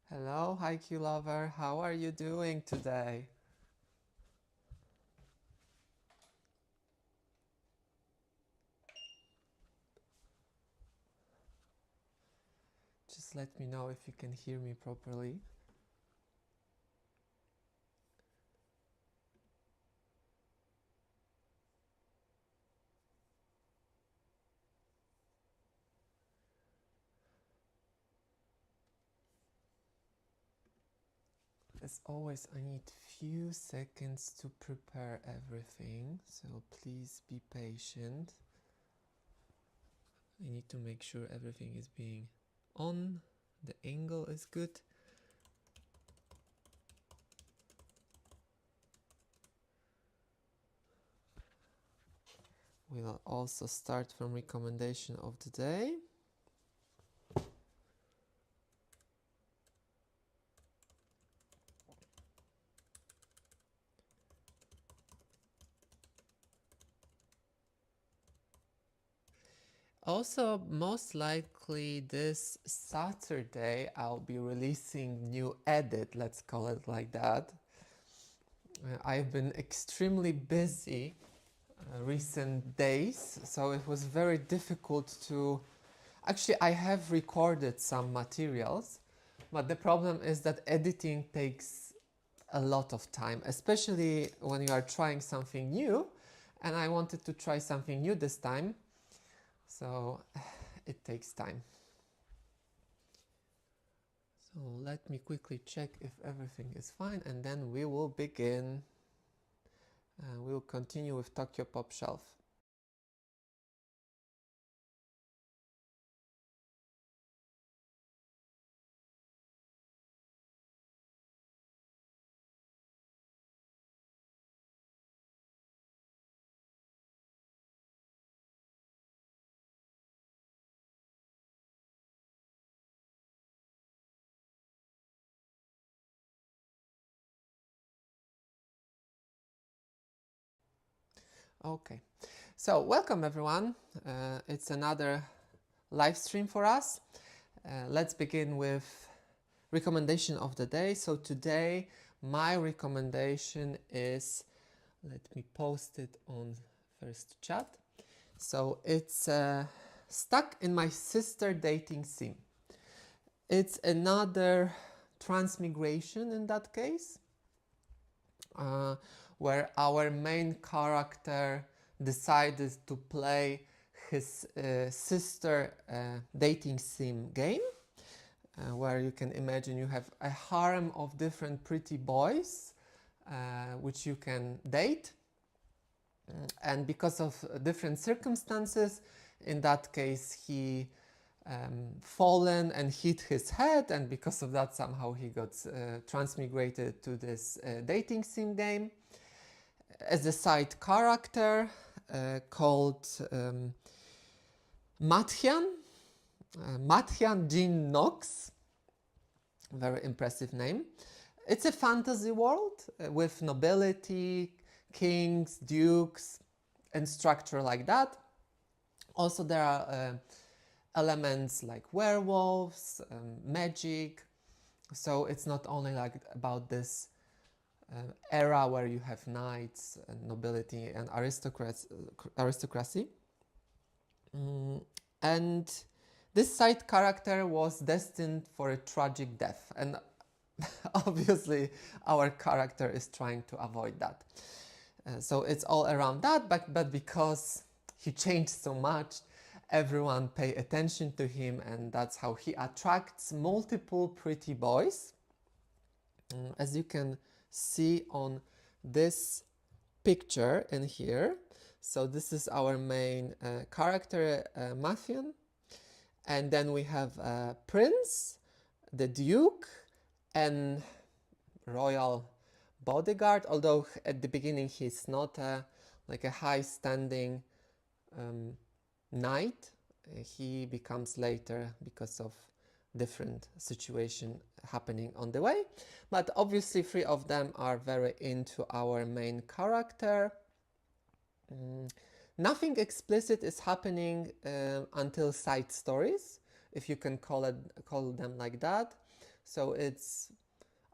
Hello, Haikyuu lover. How are you doing today? Just let me know if you can hear me properly. As always, I need few seconds to prepare everything, so please be patient. I need to make sure everything is being on, the angle is good. We'll also start from recommendation of the day. Also, most likely this Saturday I'll be releasing new edit, let's call it like that. I've been extremely busy recent days, so it was very difficult to... Actually, I have recorded some materials, but the problem is that editing takes a lot of time, especially when you are trying something new, and I wanted to try something new this time, so it takes time. So let me quickly check if everything is fine, and then we will begin. We'll continue with Tokyopop Shelf. Okay, so welcome everyone. It's another live stream for us. Let's begin with recommendation of the day. So today my recommendation is, let me post it on first chat. So it's Stuck in My Sister Dating Sim. It's another transmigration in that case, where our main character decided to play his sister dating sim game, where you can imagine you have a harem of different pretty boys which you can date. And because of different circumstances, in that case he fallen and hit his head, and because of that somehow he got transmigrated to this dating sim game as a side character called Mathian, Mathian Jin Nox. Very impressive name. It's a fantasy world with nobility, kings, dukes, and structure like that. Also there are elements like werewolves, magic. So it's not only like about this era where you have knights and nobility and aristocracy. And this side character was destined for a tragic death, and obviously our character is trying to avoid that. So it's all around that, but because he changed so much, everyone pay attention to him, and that's how he attracts multiple pretty boys. As you can see on this picture in here, so this is our main character, Mathian, and then we have Prince, the Duke, and royal bodyguard, although at the beginning he's not like a high-standing knight. He becomes later because of different situation happening on the way, but obviously three of them are very into our main character. Nothing explicit is happening until side stories, if you can call them like that. so it's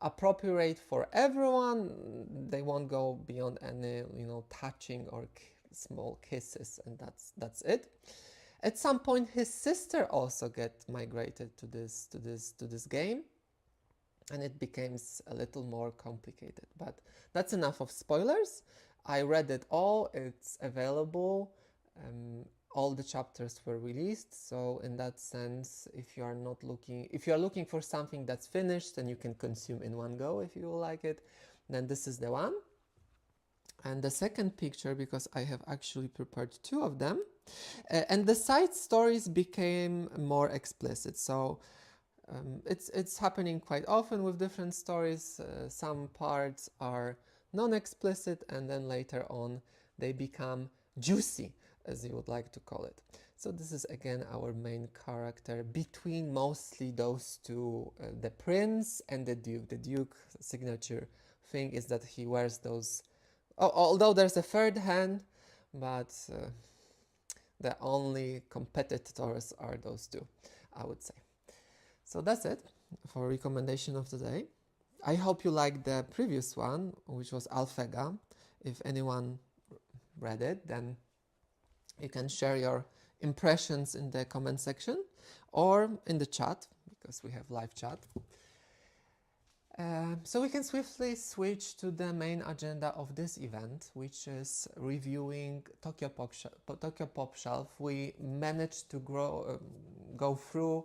appropriate for everyone. They won't go beyond any, touching or small kisses, and that's it. At some point, his sister also get migrated to this game, and it becomes a little more complicated. But that's enough of spoilers. I read it all. It's available. All the chapters were released, so in that sense, if you are looking for something that's finished and you can consume in one go if you like it, then this is the one. And the second picture, because I have actually prepared two of them, and the side stories became more explicit. So it's happening quite often with different stories. Some parts are non-explicit, and then later on they become juicy, as you would like to call it. So this is again our main character between mostly those two, the prince and the duke. The duke signature thing is that he wears those, although there's a third hand, but the only competitors are those two, I would say. So that's it for recommendation of today. I hope you liked the previous one, which was Alphega. If anyone read it, then you can share your impressions in the comment section or in the chat, because we have live chat. So we can swiftly switch to the main agenda of this event, which is reviewing Tokyopop Shelf. We managed to go through,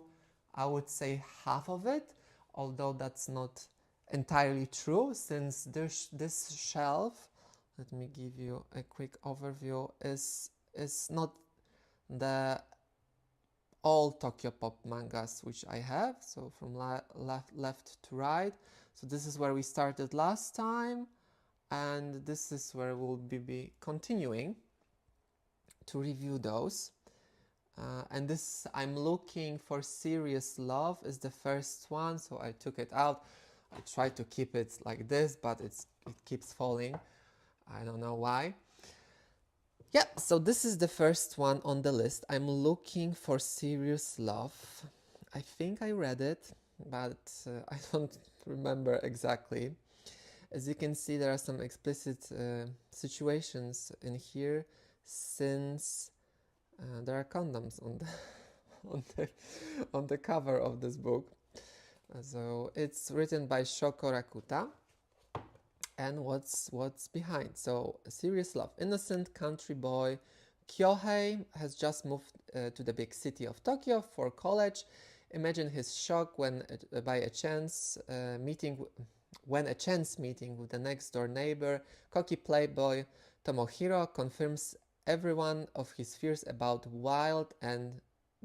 I would say, half of it, although that's not entirely true, since this shelf, let me give you a quick overview, is not the all Tokyopop mangas which I have, so from left to right. So this is where we started last time, and this is where we'll be continuing to review those. And this, I'm looking for Serious Love is the first one, so I took it out. I tried to keep it like this, but it keeps falling. I don't know why. Yeah, so this is the first one on the list. I'm looking for Serious Love. I think I read it, but I don't remember exactly. As you can see, there are some explicit situations in here, since there are condoms on the on the cover of this book. So it's written by Shoko Rakuta. And what's behind? So, Serious Love. Innocent country boy Kyohei has just moved to the big city of Tokyo for college. Imagine his shock when a chance meeting with the next door neighbor, cocky playboy Tomohiro, confirms every one of his fears about wild and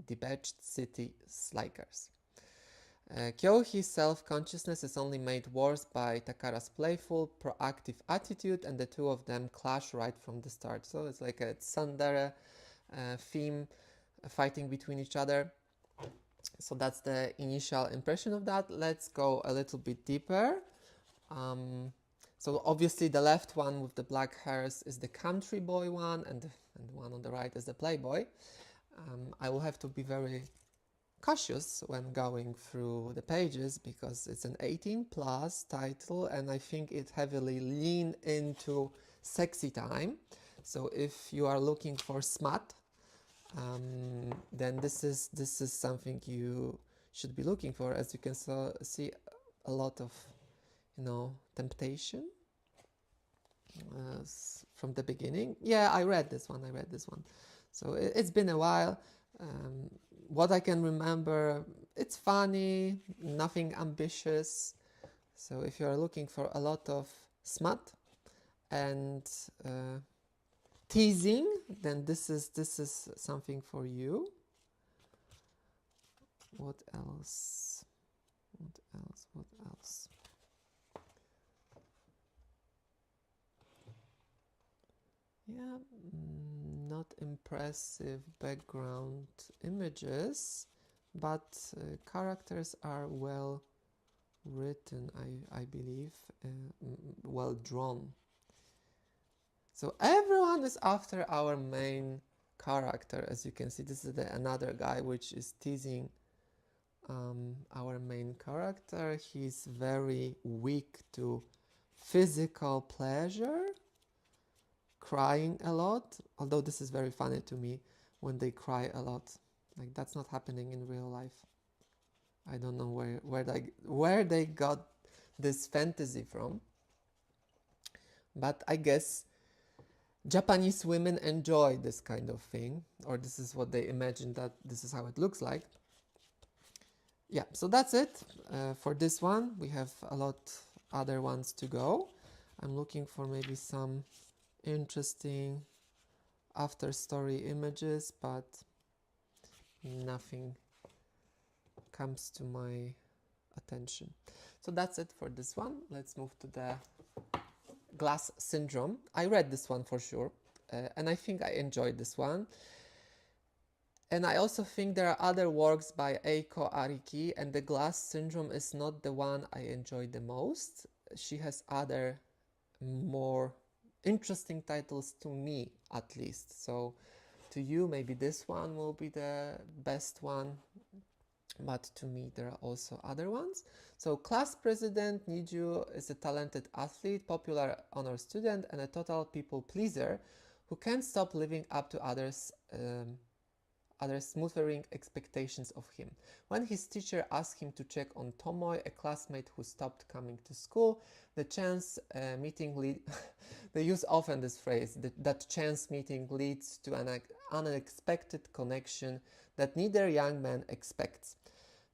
debauched city slikers. Kyohi's self-consciousness is only made worse by Takara's playful, proactive attitude, and the two of them clash right from the start. So it's like a tsundere theme, fighting between each other. So that's the initial impression of that. Let's go a little bit deeper. So obviously the left one with the black hairs is the country boy one, and the one on the right is the playboy. I will have to be very cautious when going through the pages, because it's an 18 plus title, and I think it heavily lean into sexy time. So if you are looking for smut, then this is something you should be looking for. As you can see, a lot of temptation from the beginning. Yeah, I read this one. So it's been a while. What I can remember, it's funny, nothing ambitious. So if you are looking for a lot of smut and teasing, then this is something for you. What else? Yeah, not impressive background images, but characters are well written, I believe, well drawn. So everyone is after our main character. As you can see, this is another guy which is teasing our main character. character. He's very weak to physical pleasure, crying a lot, although this is very funny to me when they cry a lot. Like, that's not happening in real life. I don't know where they got this fantasy from, but I guess Japanese women enjoy this kind of thing, or this is what they imagine that this is how it looks like. Yeah, so that's it for this one. We have a lot other ones to go. I'm looking for maybe some interesting after story images, but nothing comes to my attention. So that's it for this one. Let's move to the Glass Syndrome. I read this one for sure, and I think I enjoyed this one. And I also think there are other works by Eiko Ariki, and the Glass Syndrome is not the one I enjoy the most. She has other more interesting titles to me, at least. So to you, maybe this one will be the best one, but to me there are also other ones. So class president Niju is a talented athlete, popular honor student, and a total people pleaser who can't stop living up to others' smothering expectations of him. When his teacher asks him to check on Tomoe, a classmate who stopped coming to school, the chance meeting they use often this phrase, that chance meeting leads to an unexpected connection that neither young man expects.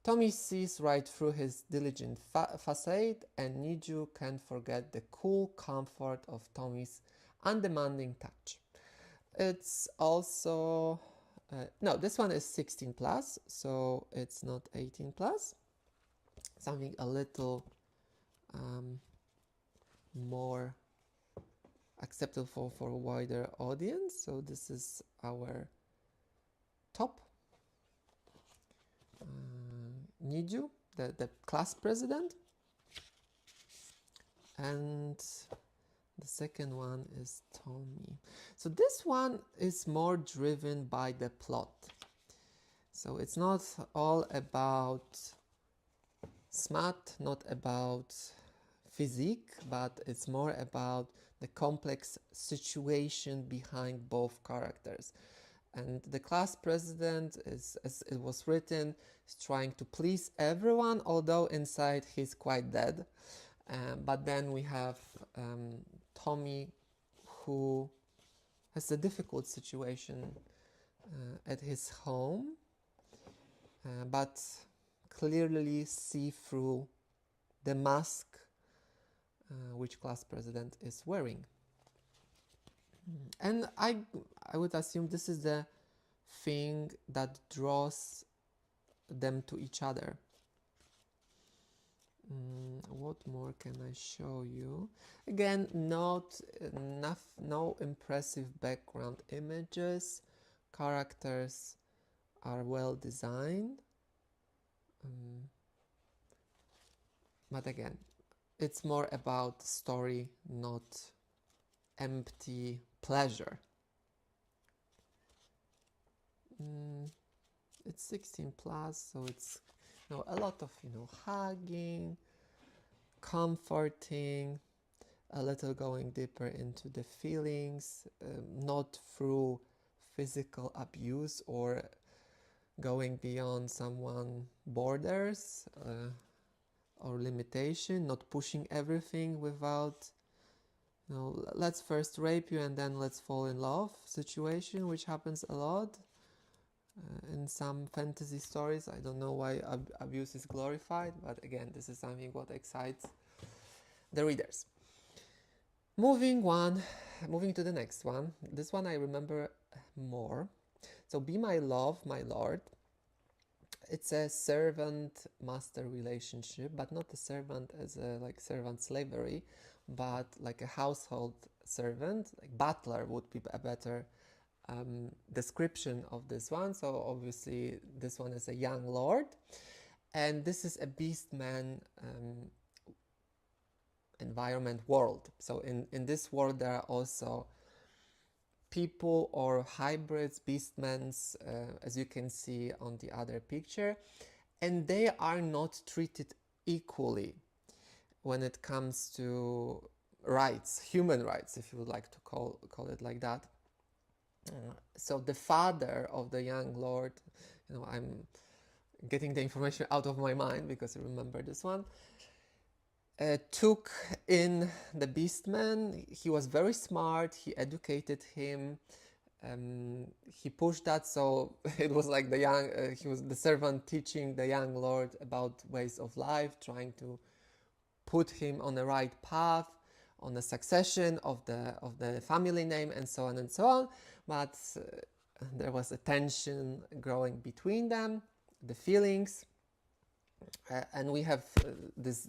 Tommy sees right through his diligent facade, and Niju can't forget the cool comfort of Tommy's undemanding touch. It's also no, this one is 16 plus, so it's not 18 plus. Something a little more acceptable for a wider audience. So this is our top. Niju, the class president. And the second one is Tommy. So this one is more driven by the plot. So it's not all about smut, not about physique, but it's more about the complex situation behind both characters. And the class president is, as it was written, is trying to please everyone, although inside he's quite dead. But then we have Tommy, who has a difficult situation at his home, but clearly see through the mask which class president is wearing. And I would assume this is the thing that draws them to each other. What more can I show you? Again, no impressive background images. Characters are well designed. But again, it's more about story, not empty pleasure. It's 16 plus, so it's a lot of hugging, comforting, a little going deeper into the feelings, not through physical abuse or going beyond someone's borders or limitation, not pushing everything without let's first rape you and then let's fall in love situation, which happens a lot in some fantasy stories. I don't know why abuse is glorified, but again, this is something what excites the readers. Moving to the next one. This one I remember more. So Be My Love, My Lord. It's a servant-master relationship, but not a servant as a servant slavery, but like a household servant. Like butler would be a better description of this one. So obviously this one is a young lord, and this is a beastman environment world. So in this world there are also people or hybrids, beastmen, as you can see on the other picture, and they are not treated equally when it comes to rights, human rights, if you would like to call it like that. So the father of the young lord, I'm getting the information out of my mind because I remember this one, took in the beastman. He was very smart, he educated him, he pushed that, so it was like he was the servant teaching the young lord about ways of life, trying to put him on the right path, on the succession of the family name, and so on and so on. But there was a tension growing between them, the feelings, and we have these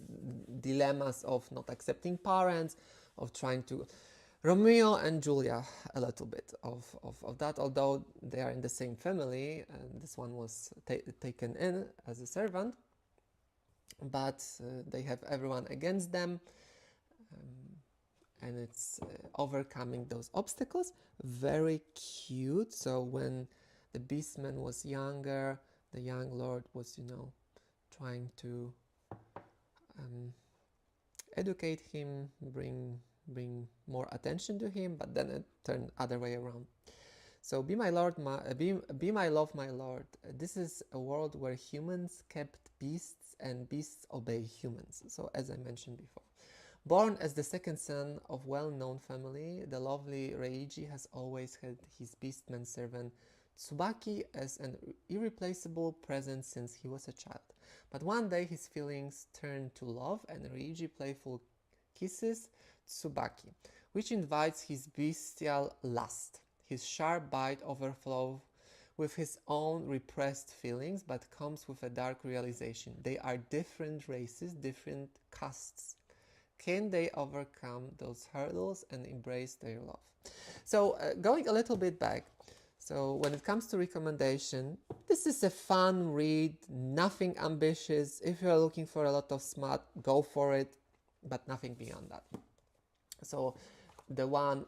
dilemmas of not accepting parents, of trying to Romeo and Julia, a little bit of that, although they are in the same family, and this one was taken in as a servant, but they have everyone against them, and it's overcoming those obstacles. Very cute. So when the beastman was younger, the young lord was, trying to educate him, bring more attention to him, but then it turned other way around. So be my lord, be my love, my lord. This is a world where humans kept beasts and beasts obey humans. So as I mentioned before, born as the second son of well-known family, the lovely Reiji has always had his beastman servant Tsubaki as an irreplaceable presence since he was a child. But one day his feelings turned to love, and Reiji playful kisses Tsubaki, which invites his bestial lust. His sharp bite overflows with his own repressed feelings, but comes with a dark realization. They are different races, different castes. Can they overcome those hurdles and embrace their love? So going a little bit back, so when it comes to recommendation, this is a fun read, nothing ambitious. If you're looking for a lot of smart, go for it, but nothing beyond that. So the one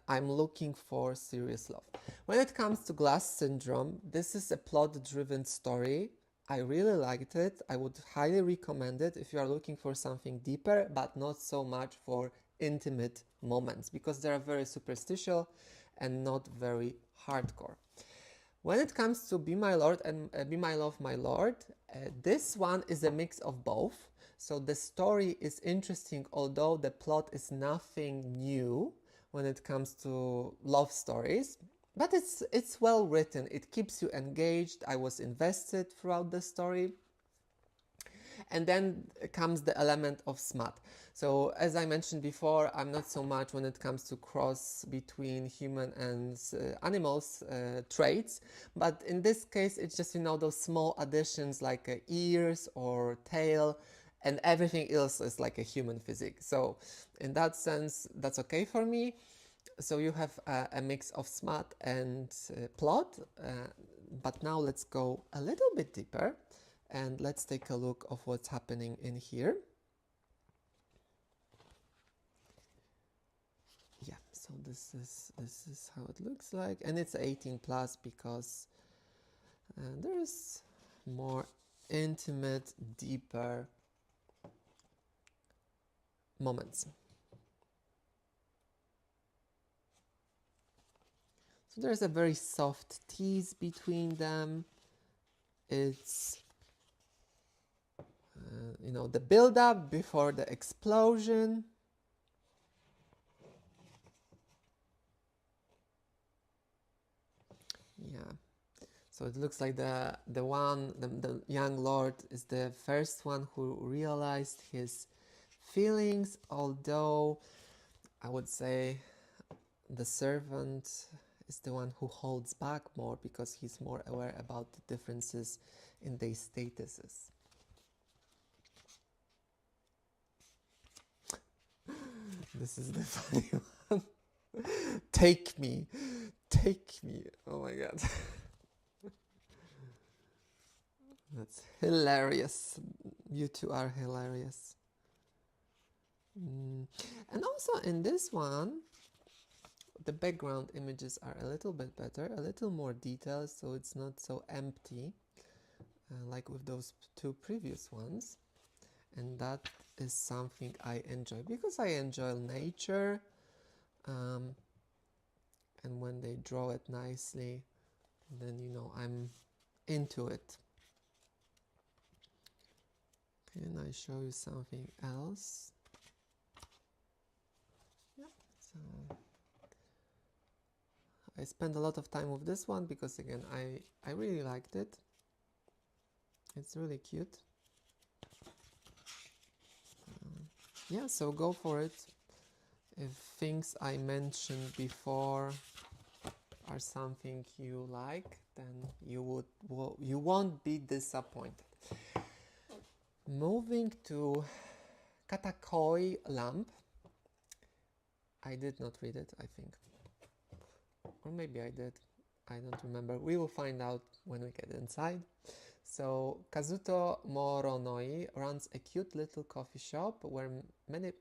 I'm looking for, serious love. When it comes to Glass Syndrome, this is a plot-driven story. I really liked it. I would highly recommend it if you are looking for something deeper, but not so much for intimate moments, because they are very superficial and not very hardcore. When it comes to Be My Lord and Be My Love, My Lord, this one is a mix of both. So the story is interesting, although the plot is nothing new when it comes to love stories. But it's well written, it keeps you engaged. I was invested throughout the story. And then comes the element of smut. So as I mentioned before, I'm not so much when it comes to cross between human and animals traits, but in this case it's just, those small additions like ears or tail, and everything else is like a human physique. So in that sense, that's okay for me. So you have a mix of smut and plot, but now let's go a little bit deeper and let's take a look of what's happening in here. Yeah, so this is how it looks like, and it's 18 plus because there's more intimate, deeper moments. So there's a very soft tease between them. It's the build-up before the explosion. Yeah, so it looks like the young lord is the first one who realized his feelings, although I would say the servant is the one who holds back more because he's more aware about the differences in their statuses. This is the funny one. Take me. Oh my god. That's hilarious. You two are hilarious. And also in this one, the background images are a little bit better, a little more detailed, so it's not so empty like with those two previous ones. and that is something I enjoy because I enjoy nature, and when they draw it nicely, then you know I'm into it. Can I show you something else? Yeah. So I spent a lot of time with this one because again I really liked it. It's really cute. Yeah, so go for it. If things I mentioned before are something you like, then you won't be disappointed. Moving to Katakoi Lamp. I did not read it, I think. Or maybe I did. I don't remember. We will find out when we get inside. So, Kazuto Moronoi runs a cute little coffee shop where many...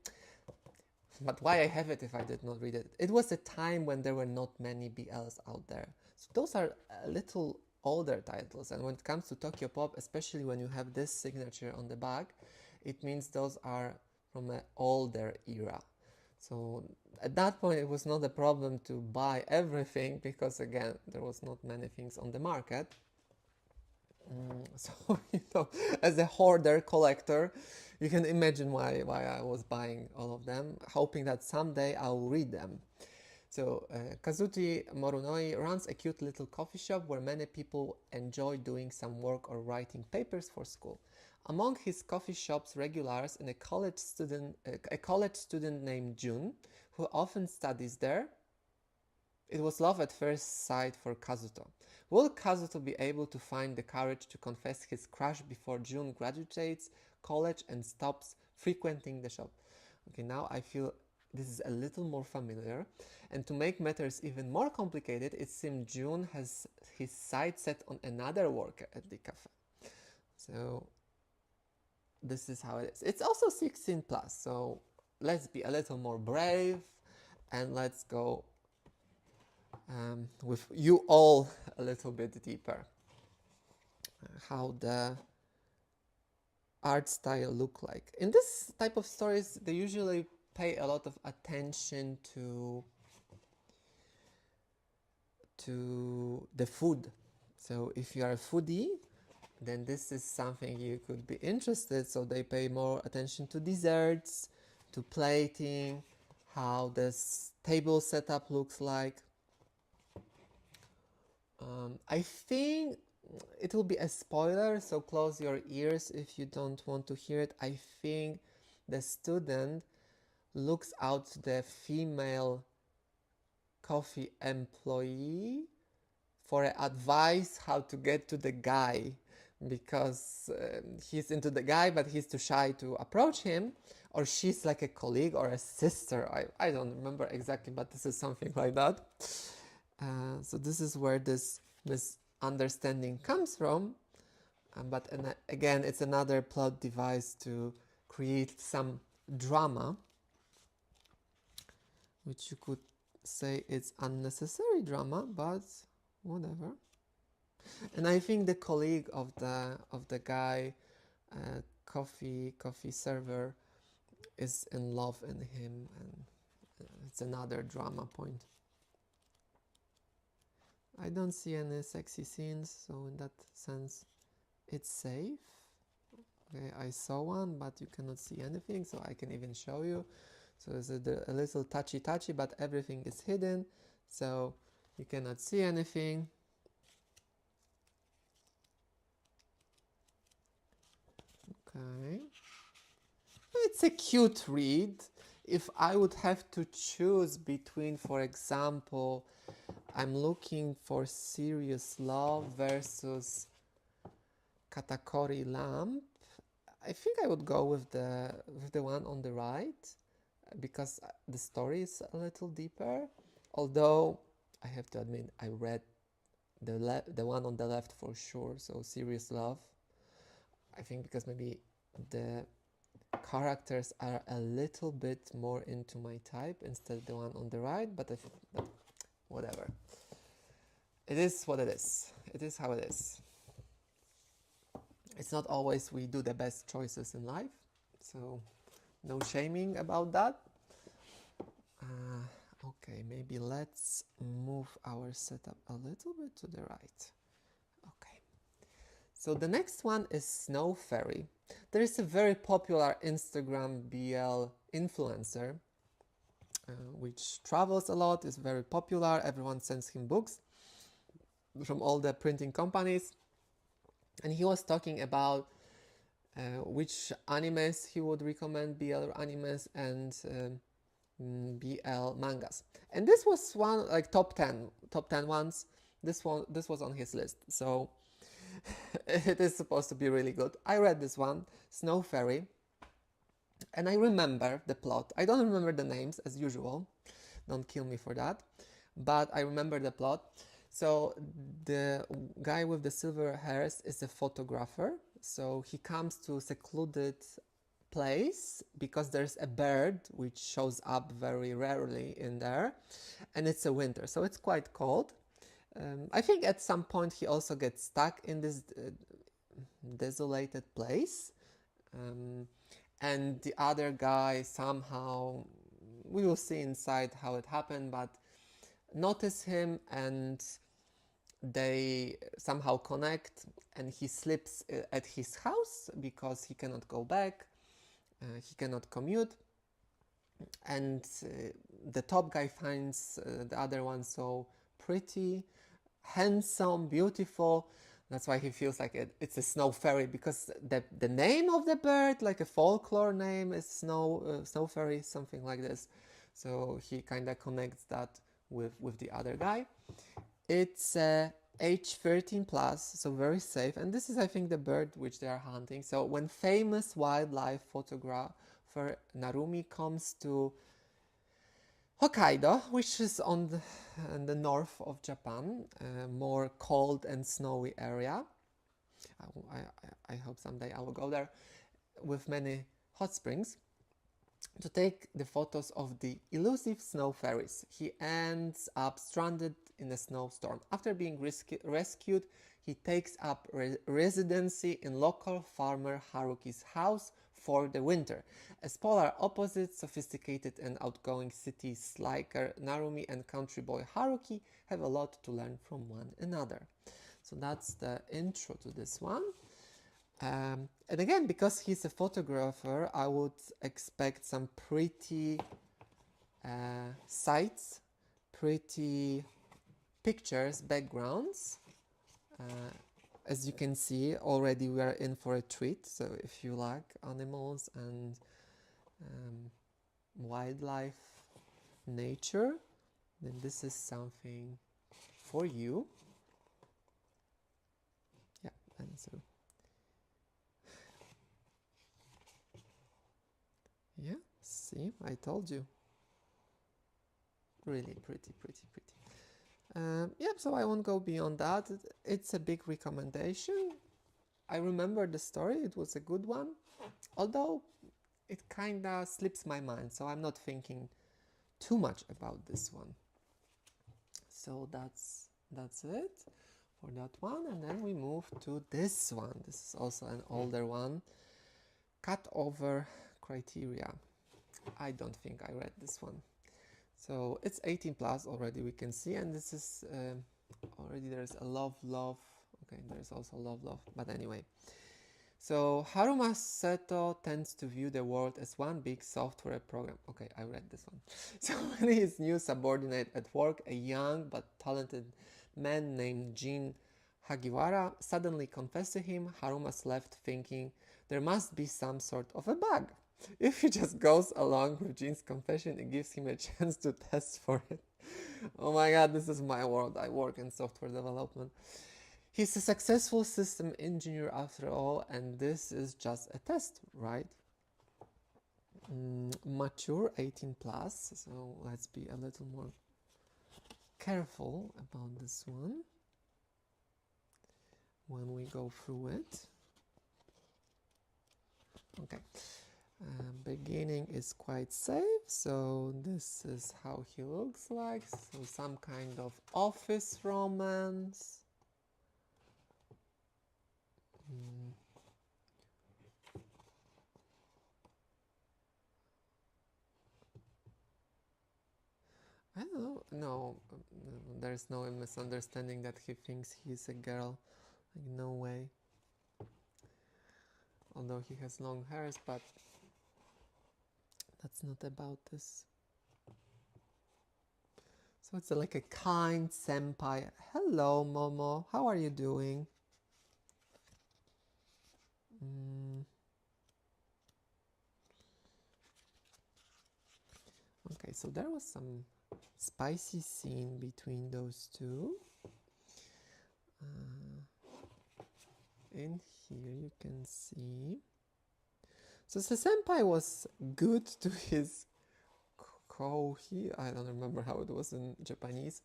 But why I have it if I did not read it? It was a time when there were not many BLs out there. So those are a little older titles. And when it comes to Tokyopop, especially when you have this signature on the back, it means those are from an older era. So at that point, it was not a problem to buy everything because, again, there was not many things on the market. So, you know, as a hoarder collector, you can imagine why I was buying all of them, hoping that someday I'll read them. So, Kazuto Moronoi runs a cute little coffee shop where many people enjoy doing some work or writing papers for school. Among his coffee shop's regulars is a college student named Jun, who often studies there. It was love at first sight for Kazuto. Will Kazuto be able to find the courage to confess his crush before Jun graduates college and stops frequenting the shop? Okay, now I feel this is a little more familiar. And to make matters even more complicated, it seems Jun has his sights set on another worker at the cafe. So this is how it is. It's also 16 plus, so let's be a little more brave and let's go with you all a little bit deeper. How the art style look like. In this type of stories, they usually pay a lot of attention to the food. So if you are a foodie, then this is something you could be interested. So they pay more attention to desserts, to plating, how this table setup looks like. I think it will be a spoiler, so close your ears if you don't want to hear it. I think the student looks out to the female coffee employee for advice how to get to the guy, because he's into the guy but he's too shy to approach him, or she's like a colleague or a sister. I don't remember exactly, but this is something like that. So this is where this misunderstanding comes from, but again, it's another plot device to create some drama, which you could say it's unnecessary drama, but whatever. And I think the colleague of the guy, coffee server, is in love in him, and it's another drama point. I don't see any sexy scenes, so in that sense, it's safe. Okay, I saw one, but you cannot see anything, so I can even show you. So it's a little touchy, but everything is hidden, so you cannot see anything. Okay. It's a cute read. If I would have to choose between, for example, I'm looking for serious love versus Katakoi Lamp, I think I would go with the one on the right, because the story is a little deeper. Although I have to admit, I read the one on the left for sure. So serious love, I think, because maybe the characters are a little bit more into my type instead of the one on the right. But whatever. It is what it is. It is how it is. It's not always we do the best choices in life. so no shaming about that. Okay, maybe let's move our setup a little bit to the right. Okay, so the next one is Snow Fairy. There is a very popular Instagram BL influencer which travels a lot, is very popular, everyone sends him books from all the printing companies, and he was talking about which animes he would recommend, BL animes and BL mangas. And this was one, like top 10 ones. This was on his list, so it is supposed to be really good. I read this one, Snow Fairy, and I remember the plot. I don't remember the names as usual, don't kill me for that, but I remember the plot. So the guy with the silver hairs is a photographer, so he comes to a secluded place because there's a bird which shows up very rarely in there, and it's a winter, so it's quite cold. I think at some point he also gets stuck in this desolated place, and the other guy somehow, we will see inside how it happened, but notice him and they somehow connect, and he sleeps at his house because he cannot go back, he cannot commute, and the top guy finds the other one so pretty, handsome, beautiful. That's why he feels like it's a snow fairy, because the name of the bird, like a folklore name, is snow fairy, something like this. So he kind of connects that with the other guy. It's age 13 plus, so very safe. And this is, I think, the bird which they are hunting. So when famous wildlife photographer Narumi comes to Hokkaido, which is on the north of Japan, more cold and snowy area. I hope someday I will go there, with many hot springs, to take the photos of the elusive snow fairies. He ends up stranded in a snowstorm. After being rescued, he takes up residency in local farmer Haruki's house for the winter. As polar opposites, sophisticated and outgoing city slicker Narumi and country boy Haruki have a lot to learn from one another. So that's the intro to this one. And again, because he's a photographer, I would expect some pretty sights, pretty pictures, backgrounds. As you can see, already we are in for a treat. So if you like animals and wildlife, nature, then this is something for you. Yeah, and so yeah, see, I told you. Really pretty. Yeah, so I won't go beyond that. It's a big recommendation. I remember the story, it was a good one, although it kinda slips my mind, so I'm not thinking too much about this one. So that's it for that one, and then we move to this one. This is also an older one, Cut Over Criteria. I don't think I read this one. So it's 18 plus already, we can see, and this is already there's a love. Okay, there's also love, but anyway. So Haruma Seto tends to view the world as one big software program. Okay, I read this one. So when his new subordinate at work, a young but talented man named Jin Hagiwara, suddenly confessed to him, Haruma's left thinking there must be some sort of a bug. If he just goes along with Jin's confession, it gives him a chance to test for it. Oh my god, this is my world. I work in software development. He's a successful system engineer after all, and this is just a test, right? Mature, 18 plus, so let's be a little more careful about this one when we go through it. Okay. Beginning is quite safe, so this is how he looks like. So some kind of office romance. No, there's no misunderstanding that he thinks he's a girl. Like, no way. Although he has long hairs, but that's not about this. So it's like a kind senpai. Hello, Momo. How are you doing? Okay, so there was some spicy scene between those two. In here you can see. So the senpai was good to his Kohi. I don't remember how it was in Japanese.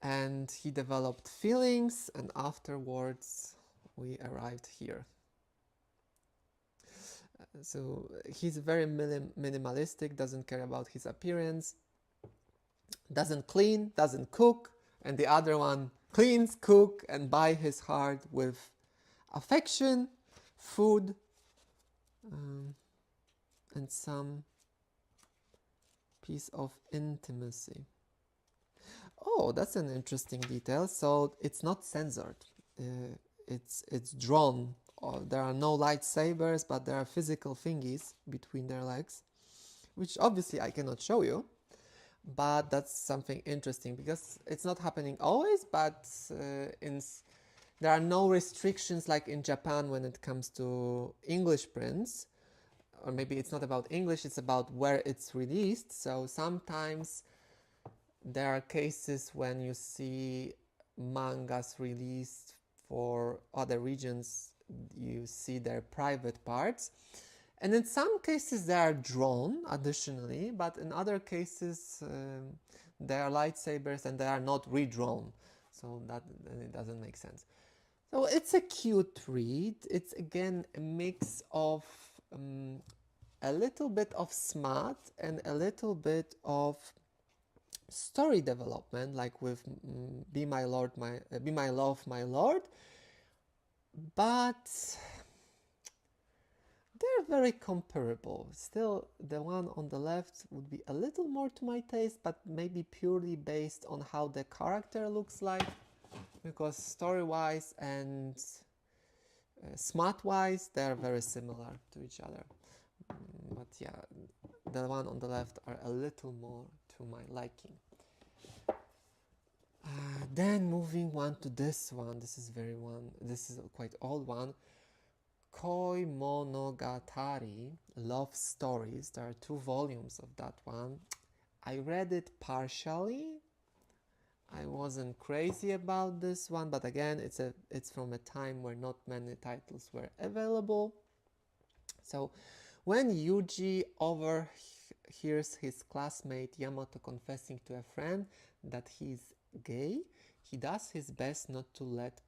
And he developed feelings, and afterwards we arrived here. So he's very minimalistic, doesn't care about his appearance, doesn't clean, doesn't cook, and the other one cleans, cook, and buy his heart with affection, food, and some piece of intimacy. Oh, that's an interesting detail. So it's not censored. It's drawn. There are no lightsabers, but there are physical thingies between their legs, which obviously I cannot show you. But that's something interesting because it's not happening always, but there are no restrictions like in Japan when it comes to English prints. Or maybe it's not about English, it's about where it's released. So sometimes there are cases when you see mangas released for other regions, you see their private parts. And in some cases they are drawn additionally, but in other cases they are lightsabers and they are not redrawn. So that it doesn't make sense. So it's a cute read. It's again a mix of a little bit of smut and a little bit of story development, like with Be My Lord, Be My Love, My Lord. But they're very comparable. Still, the one on the left would be a little more to my taste, but maybe purely based on how the character looks like, because story-wise and smart-wise, they're very similar to each other. But yeah, the one on the left are a little more to my liking. Then moving on to this one. This is a quite old one. Koi Monogatari, Love Stories. There are 2 volumes of that one. I read it partially. I wasn't crazy about this one, but again, it's from a time where not many titles were available. So when Yuji overhears his classmate Yamato confessing to a friend that he's gay, he does his best not to let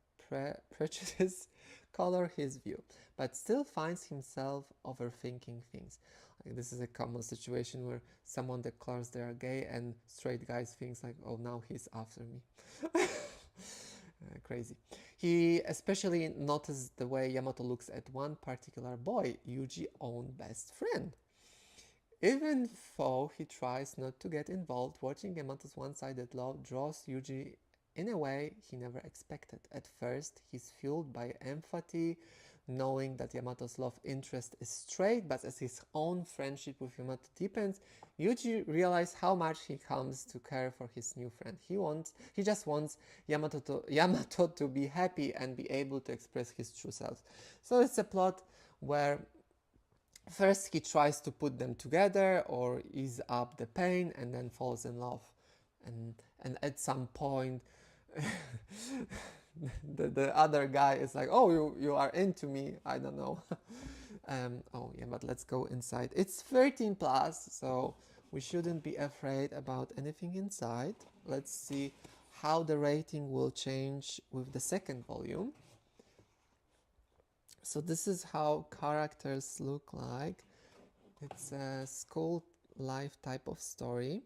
prejudice color his view, but still finds himself overthinking things. Like, this is a common situation where someone declares they are gay and straight guys thinks like, oh, now he's after me. Crazy. He especially noticed the way Yamato looks at one particular boy, Yuji's own best friend. Even though he tries not to get involved, watching Yamato's one-sided love draws Yuji in a way he never expected. At first, he's fueled by empathy, knowing that Yamato's love interest is straight, but as his own friendship with Yamato deepens, Yuji realizes how much he comes to care for his new friend. He just wants Yamato to be happy and be able to express his true self. So it's a plot where first he tries to put them together or ease up the pain and then falls in love. And at some point the other guy is like, oh, you are into me, I don't know. Oh yeah, but let's go inside. It's 13 plus, so we shouldn't be afraid about anything inside. Let's see how the rating will change with the second volume. So this is how characters look like. It's a school life type of story.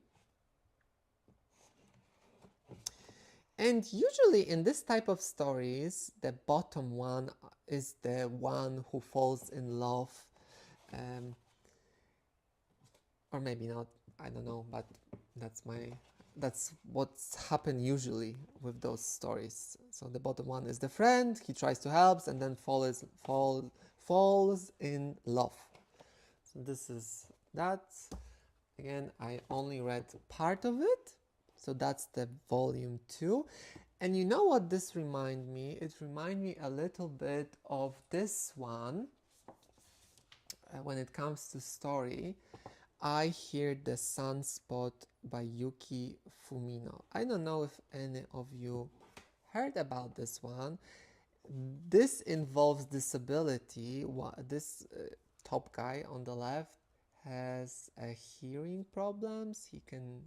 And usually in this type of stories, the bottom one is the one who falls in love. Or maybe not, I don't know, but that's my that's what's happened usually with those stories. So the bottom one is the friend, he tries to help and then falls in love. So this is that. Again, I only read part of it, so that's the volume 2. And you know what this reminds me? It reminds me a little bit of this one. When it comes to story, I hear The Sunspot by Yuki Fumino. I don't know if any of you heard about this one. This involves disability. This top guy on the left has hearing problems. He can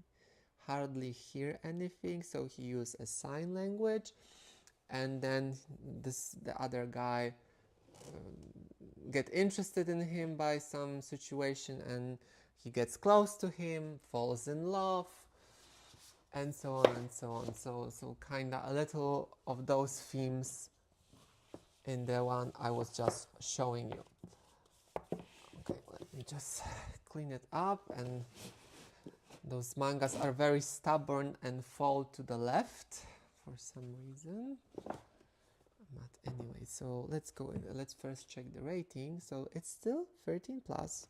hardly hear anything, so he uses a sign language. And then the other guy get interested in him by some situation, and he gets close to him, falls in love, and so on and so on. So kind of a little of those themes in the one I was just showing you. Okay, let me just clean it up. And those mangas are very stubborn and fall to the left for some reason. But anyway, so let's go in. Let's first check the rating. So it's still 13 plus,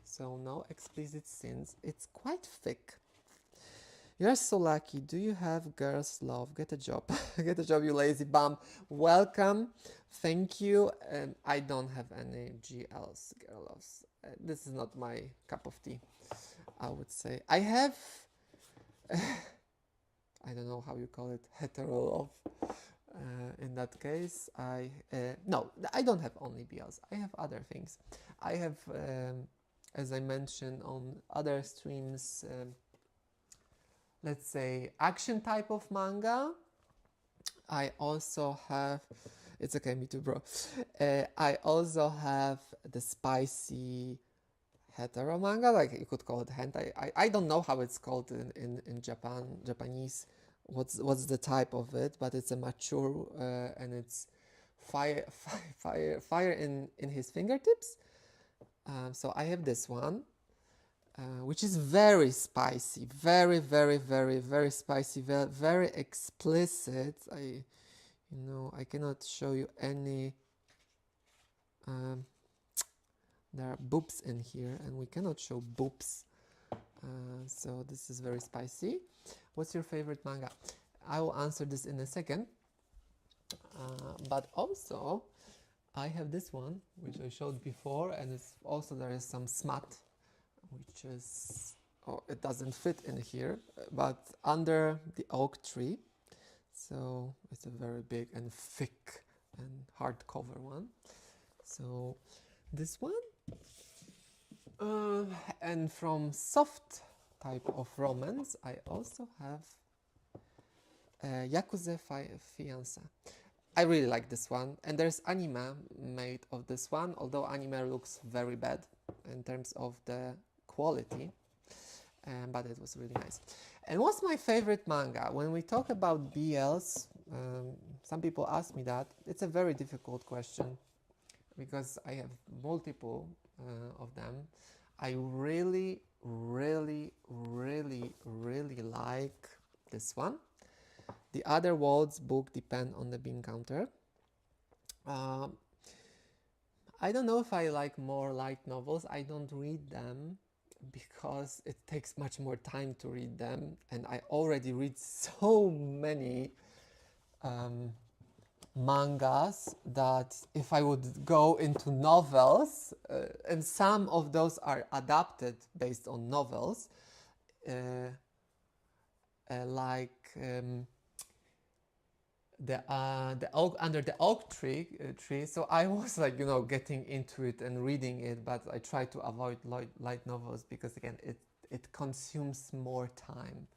so no explicit scenes. It's quite thick. You're so lucky. Do you have girls' love? Get a job. Get a job, you lazy bum. Welcome. Thank you. I don't have any GLs, girl loves. This is not my cup of tea, I would say. I have, I don't know how you call it, hetero love. In that case, no, I don't have only BLs. I have other things. I have, as I mentioned on other streams, let's say action type of manga. I also have, it's okay, me too, bro. I also have the spicy hetero manga, like you could call it hentai. I don't know how it's called in Japanese. What's the type of it, but it's a mature and it's fire in his fingertips. So I have this one, which is very spicy, very spicy, very explicit. I cannot show you any. There are boobs in here, and we cannot show boobs. So this is very spicy. What's your favorite manga? I will answer this in a second. But also, I have this one, which I showed before, and it's also there is some smut, which is, oh, it doesn't fit in here, but Under the Oak Tree. So it's a very big and thick and hardcover one. So this one. And from soft type of romance, I also have Yakuza Fiancé. I really like this one, and there's anime made of this one, although anime looks very bad in terms of the quality, but it was really nice. And what's my favorite manga? When we talk about BLs, some people ask me that. It's a very difficult question because I have multiple of them. I really like this one. The other world's book depend on the bean counter. I don't know if I like more light novels. I don't read them because it takes much more time to read them, and I already read so many mangas that if I would go into novels, and some of those are adapted based on novels, like Under the Oak Tree. So I was like, getting into it and reading it, but I try to avoid light novels because again, it consumes more time.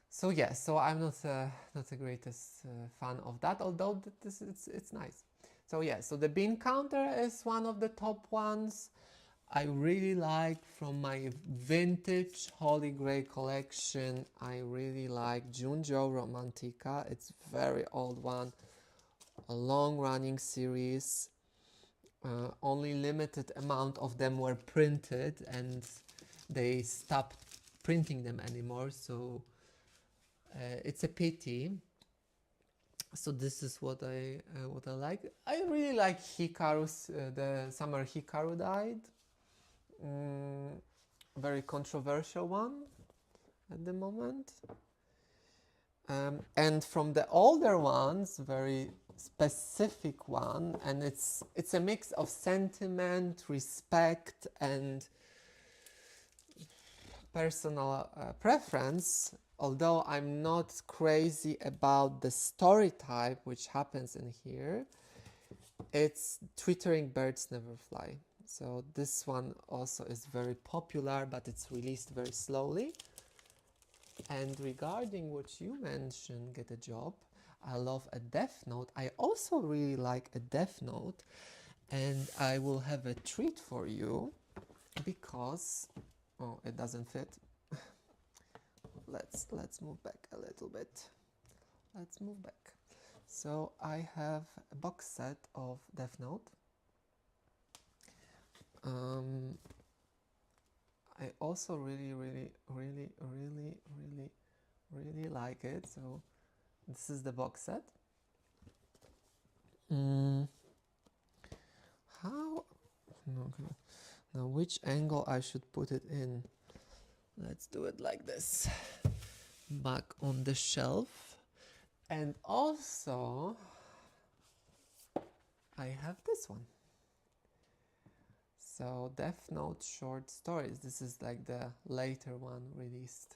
So yeah, so I'm not the greatest fan of that, although it's nice. So yeah, so the bean counter is one of the top ones. I really like from my vintage Holy Grail collection. I really like Junjo Romantica. It's very old one, a long-running series. Only limited amount of them were printed, and they stopped printing them anymore, so it's a pity. So this is what I like. I really like Hikaru's, the Summer Hikaru died. Very controversial one at the moment. And from the older ones, very specific one, and it's a mix of sentiment, respect, and personal preference. Although I'm not crazy about the story type which happens in here, it's Twittering Birds Never Fly. So this one also is very popular, but it's released very slowly. And regarding what you mentioned, Get a Job, I love a Death Note. I also really like a Death Note, and I will have a treat for you because, oh, it doesn't fit. Let's move back a little bit. Let's move back. So I have a box set of Death Note. I also really like it. So this is the box set. How? Okay. Now which angle I should put it in? Let's do it like this. Back on the shelf. And also I have this one. So Death Note short stories. This is like the later one released.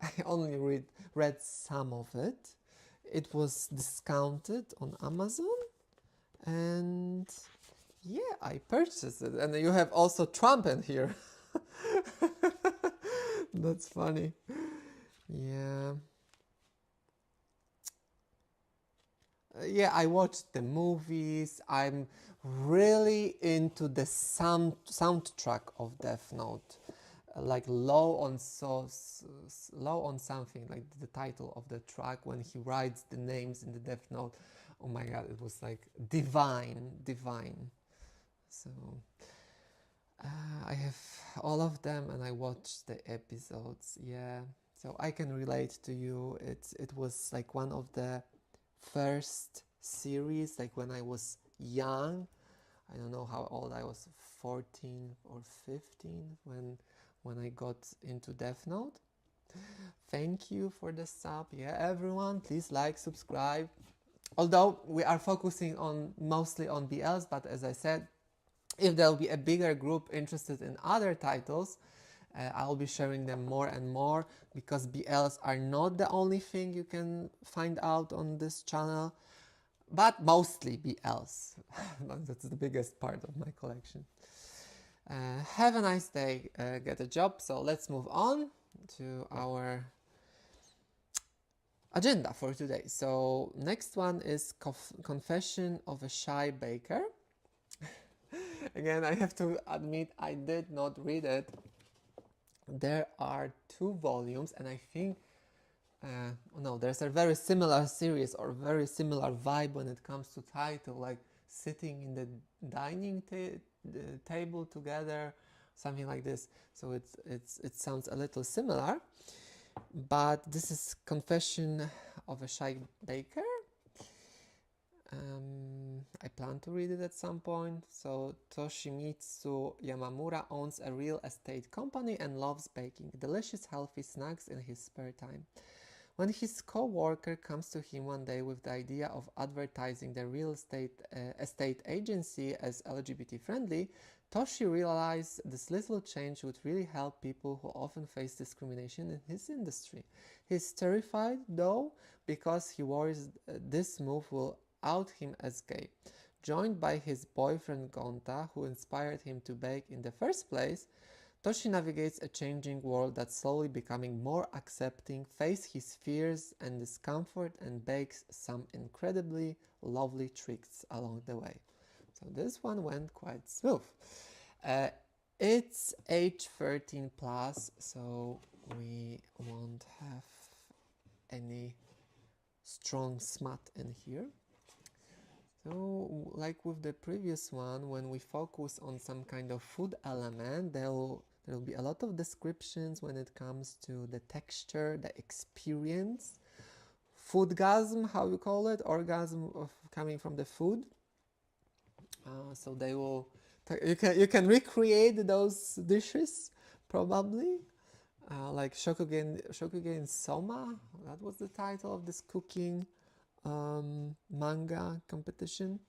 I only read some of it. It was discounted on Amazon, and yeah, I purchased it. And you have also Trump in here. That's funny. Yeah. Yeah, I watched the movies. I'm really into the soundtrack of Death Note. Like low on something, like the title of the track when he writes the names in the Death Note. Oh my god, it was like divine. So I have all of them and I watched the episodes. Yeah, so I can relate to you. It was like one of the first series, like when I was young. I don't know how old I was, 14 or 15 when I got into Death Note. Thank you for the sub. Yeah, everyone, please like, subscribe. Although we are focusing mostly on BLs, but as I said, if there will be a bigger group interested in other titles, I'll be sharing them more and more, because BLs are not the only thing you can find out on this channel, but mostly BLs. That's the biggest part of my collection. Have a nice day, Get a Job. So let's move on to our agenda for today. So next one is Confession of a Shy Baker. Again, I have to admit I did not read it. There are 2 volumes, and I think no, there's a very similar series or very similar vibe when it comes to title, like sitting in the dining table together, something like this. So it sounds a little similar, but this is Confession of a Shy Baker. I plan to read it at some point. So Toshimitsu Yamamura owns a real estate company and loves baking delicious healthy snacks in his spare time. When his co-worker comes to him one day with the idea of advertising the real estate agency as LGBT friendly, Toshi realized this little change would really help people who often face discrimination in his industry. He's terrified though, because he worries this move will out him as gay. Joined by his boyfriend Gonta, who inspired him to bake in the first place, Toshi navigates a changing world that's slowly becoming more accepting, faces his fears and discomfort, and bakes some incredibly lovely tricks along the way. So this one went quite smooth. It's age 13 plus, so we won't have any strong smut in here. So, like with the previous one, when we focus on some kind of food element, There will be a lot of descriptions when it comes to the texture, the experience, foodgasm, how you call it, orgasm of coming from the food. So they will, you can recreate those dishes probably, like Shokugen Soma. That was the title of this cooking manga competition.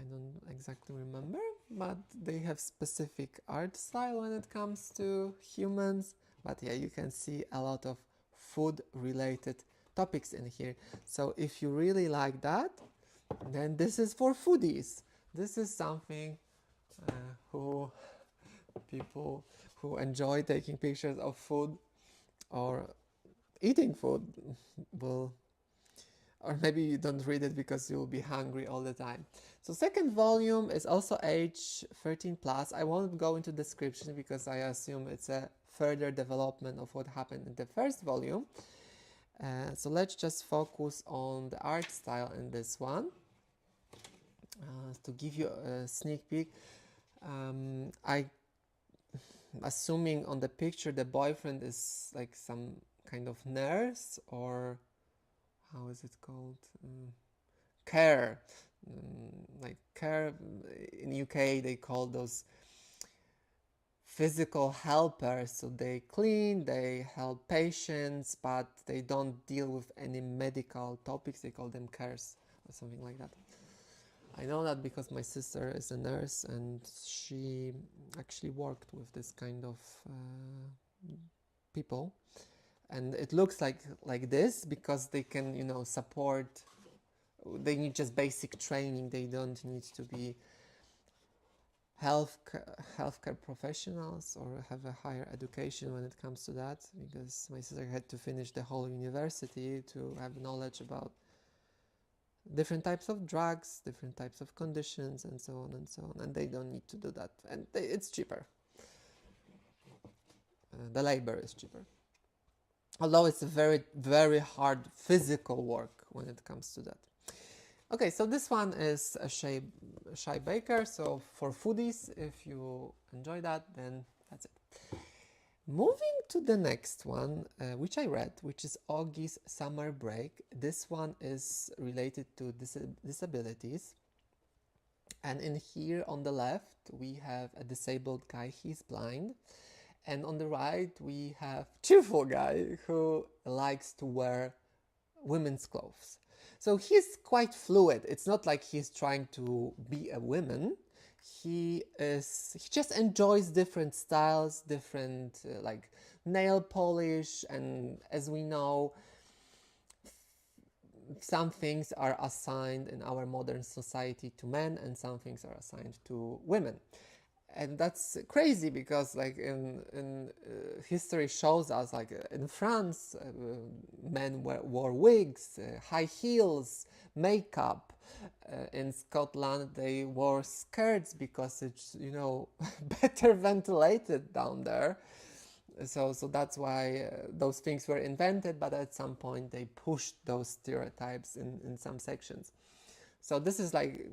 I don't exactly remember, but they have specific art style when it comes to humans. But yeah, you can see a lot of food related topics in here. So if you really like that, then this is for foodies. This is something who people who enjoy taking pictures of food or eating food will, or maybe you don't read it because you'll be hungry all the time. So second volume is also age 13 plus. I won't go into description because I assume it's a further development of what happened in the first volume. So let's just focus on the art style in this one. To give you a sneak peek, I assuming on the picture the boyfriend is like some kind of nurse, or how is it called? Care. Like care in UK they call those physical helpers, so they clean, they help patients, but they don't deal with any medical topics. They call them cares or something like that. I know that because my sister is a nurse and she actually worked with this kind of people, and it looks like this because they can, you know, support. They need just basic training. They don't need to be healthcare professionals or have a higher education when it comes to that, because my sister had to finish the whole university to have knowledge about different types of drugs, different types of conditions, and so on and so on, and they don't need to do that, and it's cheaper. The labor is cheaper, although it's a very, very hard physical work when it comes to that. Okay, so this one is a Shy Baker, so for foodies, if you enjoy that, then that's it. Moving to the next one, which I read, which is Auggie's Summer Break. This one is related to disabilities. And in here on the left, we have a disabled guy, he's blind. And on the right, we have cheerful guy who likes to wear women's clothes. So he's quite fluid. It's not like he's trying to be a woman. He just enjoys different styles, different like nail polish, and as we know, some things are assigned in our modern society to men and some things are assigned to women. And that's crazy because like in history shows us, like in France, men wore wigs, high heels, makeup. In Scotland they wore skirts because it's, you know, better ventilated down there. So that's why those things were invented, but at some point they pushed those stereotypes in some sections. So this is like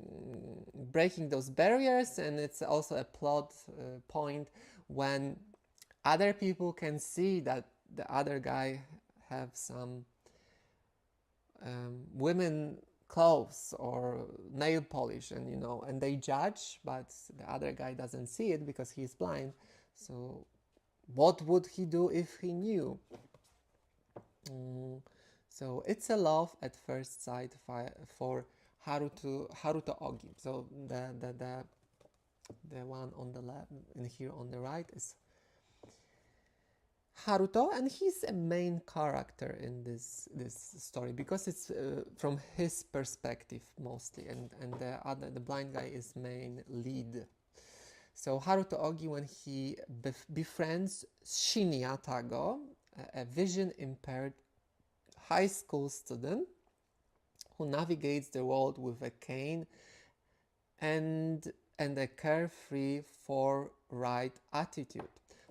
breaking those barriers, and it's also a plot point when other people can see that the other guy have some women clothes or nail polish, and you know, and they judge, but the other guy doesn't see it because he's blind. So what would he do if he knew? So it's a love at first sight for Haruto Auggie. So the one on the left and here on the right is Haruto, and he's a main character in this story because it's from his perspective mostly, and the blind guy is main lead. So Haruto Auggie, when he befriends Shinya Tago, a vision impaired high school student who navigates the world with a cane and a carefree forthright attitude.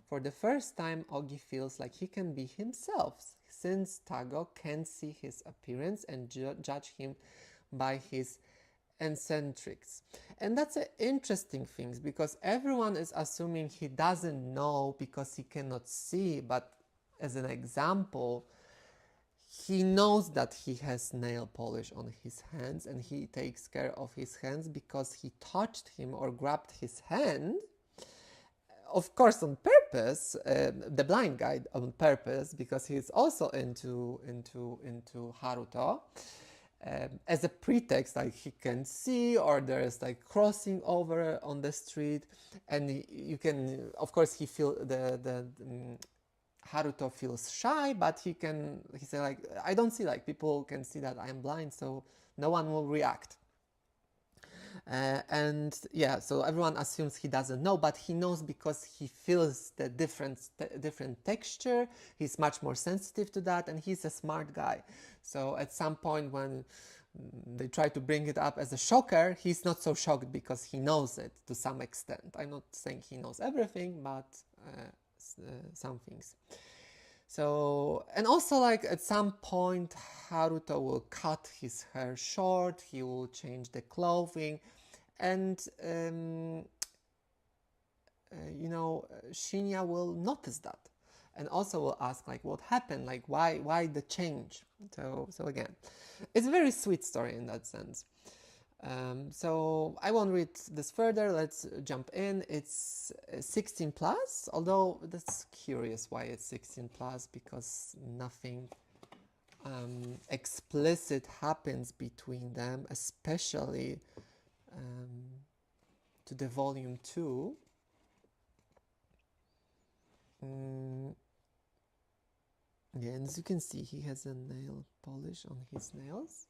For the first time, Auggie feels like he can be himself, since Tago can't see his appearance and judge him by his eccentrics. And that's an interesting thing because everyone is assuming he doesn't know because he cannot see, but as an example, he knows that he has nail polish on his hands and he takes care of his hands because he touched him or grabbed his hand, of course on purpose, the blind guy on purpose, because he's also into Haruto, as a pretext, like he can see, or there is like crossing over on the street, and you can, of course, he feel Haruto feels shy, but he say like, I don't see, like people can see that I'm blind, so no one will react. And yeah, so everyone assumes he doesn't know, but he knows because he feels the different texture. He's much more sensitive to that, and he's a smart guy. So at some point when they try to bring it up as a shocker, he's not so shocked because he knows it to some extent. I'm not saying he knows everything, but some things. So, and also like at some point Haruto will cut his hair short, he will change the clothing, and Shinya will notice that and also will ask like what happened, like why the change. So again, it's a very sweet story in that sense. So I won't read this further, let's jump in. It's 16 plus, although that's curious why it's 16 plus, because nothing explicit happens between them, especially to the volume 2. Yeah, and as you can see, he has a nail polish on his nails.